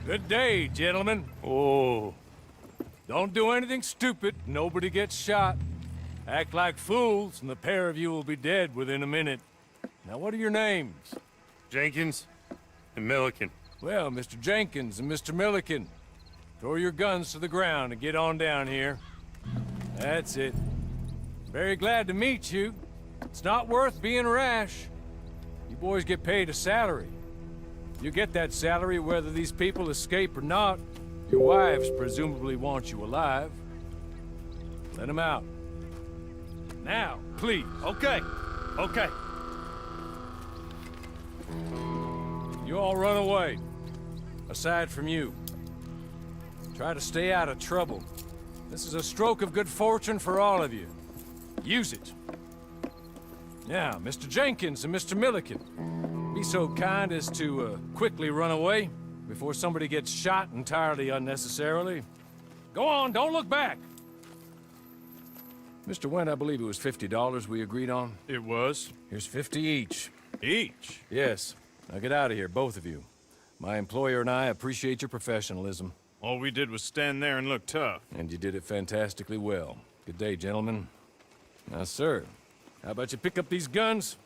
Good day, gentlemen. Oh. Don't do anything stupid. Nobody gets shot. Act like fools, and the pair of you will be dead within a minute. Now, what are your names? Jenkins and Milliken. Well, Mr. Jenkins and Mr. Milliken, throw your guns to the ground and get on down here. That's it. Very glad to meet you. It's not worth being rash. You boys get paid a salary. You get that salary whether these people escape or not. Your wives presumably want you alive. Let them out. Now, please. Okay. You all run away. Aside from you. Try to stay out of trouble. This is a stroke of good fortune for all of you. Use it. Now, Mr. Jenkins and Mr. Milliken, be so kind as to quickly run away before somebody gets shot entirely unnecessarily. Go on, don't look back. Mr. Wendt, I believe it was $50 we agreed on. It was. Here's 50 each. Each? Yes. Now get out of here, both of you. My employer and I appreciate your professionalism. All we did was stand there and look tough. And you did it fantastically well. Good day, gentlemen. Now, sir, how about you pick up these guns,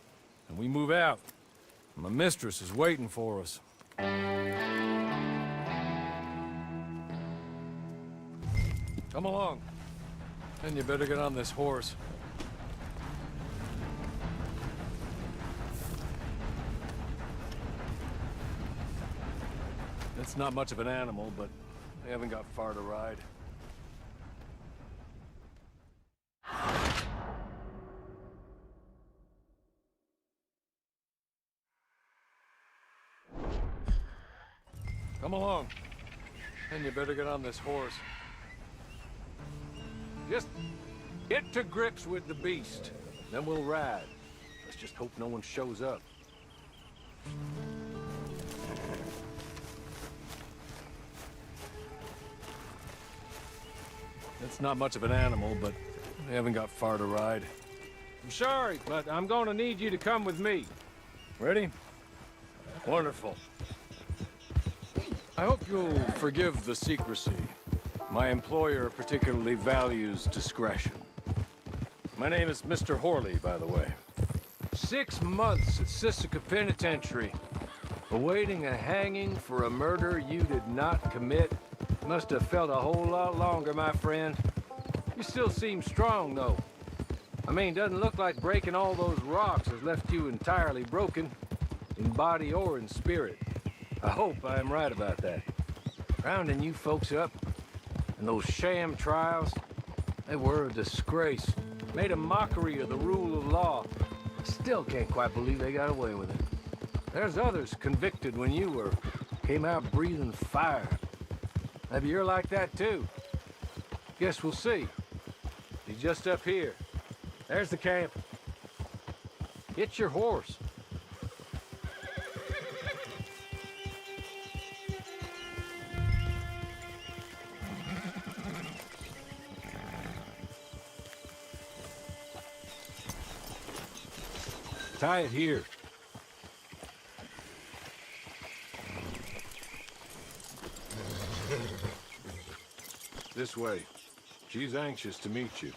and we move out? My mistress is waiting for us. Come along. And you better get on this horse. It's not much of an animal, but they haven't got far to ride. Come along. And you better get on this horse. Just get to grips with the beast. Then we'll ride. Let's just hope no one shows up. It's not much of an animal, but they haven't got far to ride. I'm sorry, but I'm gonna need you to come with me. Ready? Wonderful. I hope you'll forgive the secrecy. My employer particularly values discretion. My name is Mr. Horley, by the way. 6 months at Sisika Penitentiary, awaiting a hanging for a murder you did not commit. Must have felt a whole lot longer, my friend. You still seem strong, though. I mean, doesn't look like breaking all those rocks has left you entirely broken, in body or in spirit. I hope I'm right about that. Rounding you folks up, and those sham trials, they were a disgrace. Made a mockery of the rule of law. Still can't quite believe they got away with it. There's others convicted when you were, came out breathing fire. Maybe you're like that too. Guess we'll see. He's just up here. There's the camp. Get your horse. Tie it here. This way. She's anxious to meet you.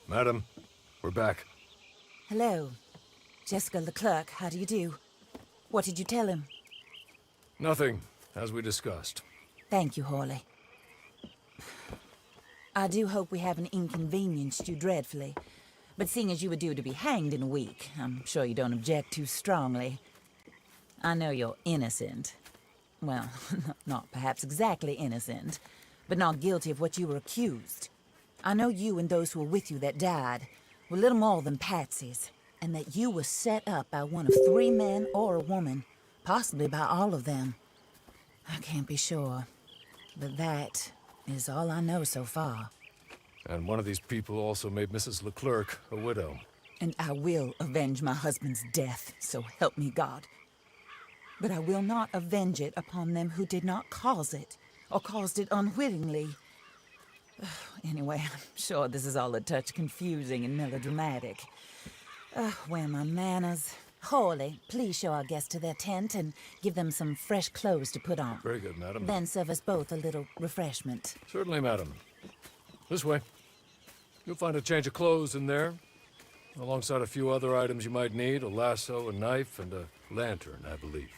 Madam, we're back. Hello. Jessica Leclerc, how do you do? What did you tell him? Nothing, as we discussed. Thank you, Horley. I do hope we haven't inconvenienced you dreadfully. But seeing as you were due to be hanged in a week, I'm sure you don't object too strongly. I know you're innocent. Well, not perhaps exactly innocent, but not guilty of what you were accused. I know you and those who were with you that died were little more than patsies, and that you were set up by one of 3 men or a woman, possibly by all of them. I can't be sure, but that is all I know so far. And one of these people also made Mrs. Leclerc a widow. And I will avenge my husband's death, so help me God. But I will not avenge it upon them who did not cause it, or caused it unwittingly. Anyway, I'm sure this is all a touch confusing and melodramatic. Where are my manners? Hawley, please show our guests to their tent and give them some fresh clothes to put on. Very good, madam. Then serve us both a little refreshment. Certainly, madam. This way. You'll find a change of clothes in there, alongside a few other items you might need, a lasso, a knife, and a lantern, I believe.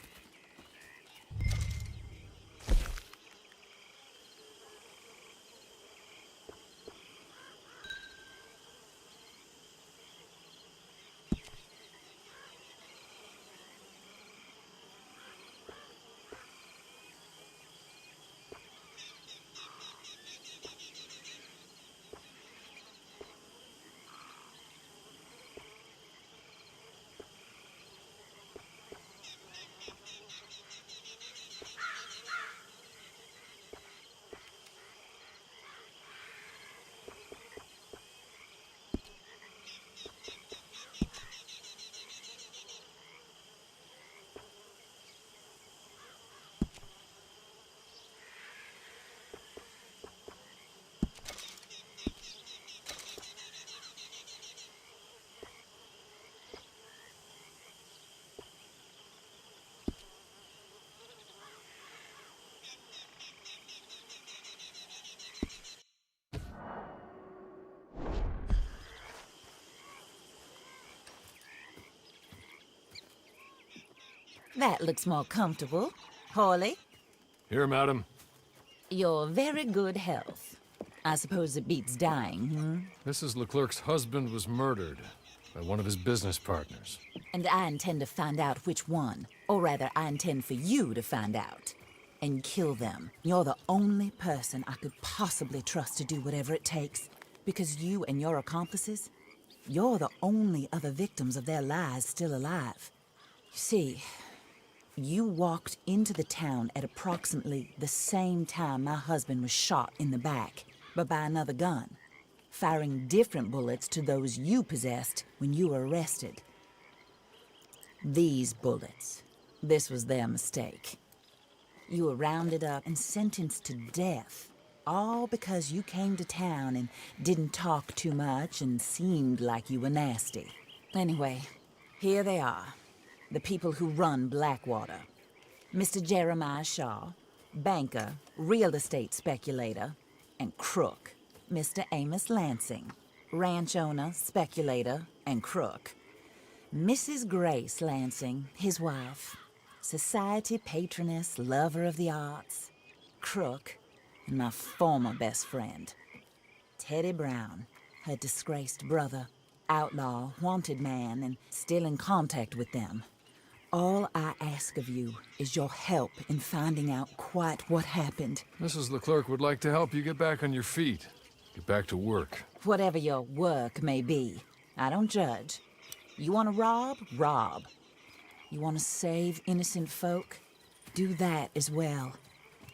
That looks more comfortable. Hawley, Here, madam. your very good health. I suppose it beats dying, Mrs. Leclerc's husband was murdered by one of his business partners. And I intend to find out which one. Or rather, I intend for you to find out. And kill them. You're the only person I could possibly trust to do whatever it takes. Because you and your accomplices, you're the only other victims of their lies still alive. You see, you walked into the town at approximately the same time my husband was shot in the back, but by another gun, firing different bullets to those you possessed when you were arrested. These bullets, this was their mistake. You were rounded up and sentenced to death, all because you came to town and didn't talk too much and seemed like you were nasty. Anyway, here they are. The people who run Blackwater. Mr. Jeremiah Shaw, banker, real estate speculator, and crook. Mr. Amos Lansing, ranch owner, speculator, and crook. Mrs. Grace Lansing, his wife, society patroness, lover of the arts, crook, and my former best friend. Teddy Brown, her disgraced brother, outlaw, wanted man, and still in contact with them. All I ask of you is your help in finding out quite what happened. Mrs. Leclerc would like to help you get back on your feet. Get back to work. Whatever your work may be, I don't judge. You want to rob? Rob. You want to save innocent folk? Do that as well.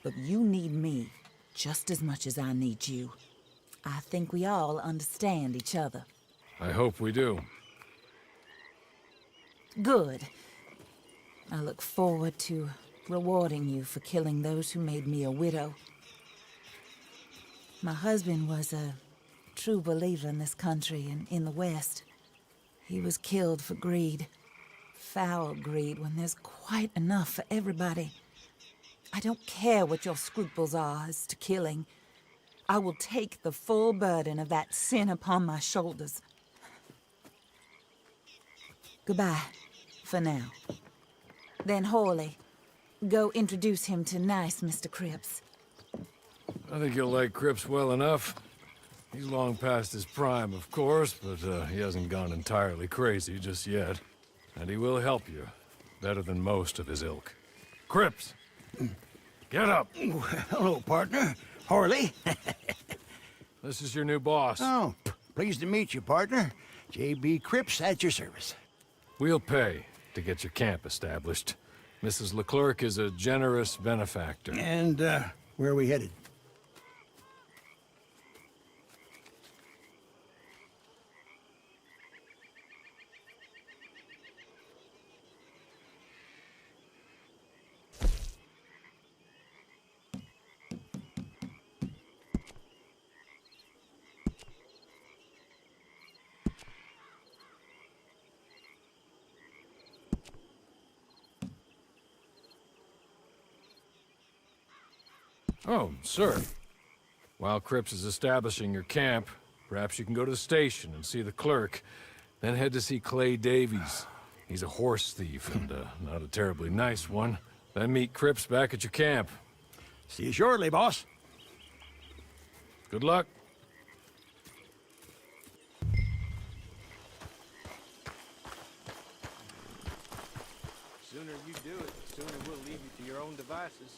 But you need me just as much as I need you. I think we all understand each other. I hope we do. Good. I look forward to rewarding you for killing those who made me a widow. My husband was a true believer in this country and in the West. He was killed for greed. Foul greed when there's quite enough for everybody. I don't care what your scruples are as to killing. I will take the full burden of that sin upon my shoulders. Goodbye, for now. Then Hawley, go introduce him to nice Mr. Cripps. I think you'll like Cripps well enough. He's long past his prime, of course, but he hasn't gone entirely crazy just yet. And he will help you, better than most of his ilk. Cripps! Get up! Hello, partner. Harley. This is your new boss. Oh, pleased to meet you, partner. J.B. Cripps at your service. We'll pay to get your camp established. Mrs. Leclerc is a generous benefactor. And, where are we headed? Oh, sir. While Cripps is establishing your camp, perhaps you can go to the station and see the clerk, then head to see Clay Davies. He's a horse thief, and not a terribly nice one. Then meet Cripps back at your camp. See you shortly, boss. Good luck. The sooner you do it, the sooner we'll leave you to your own devices.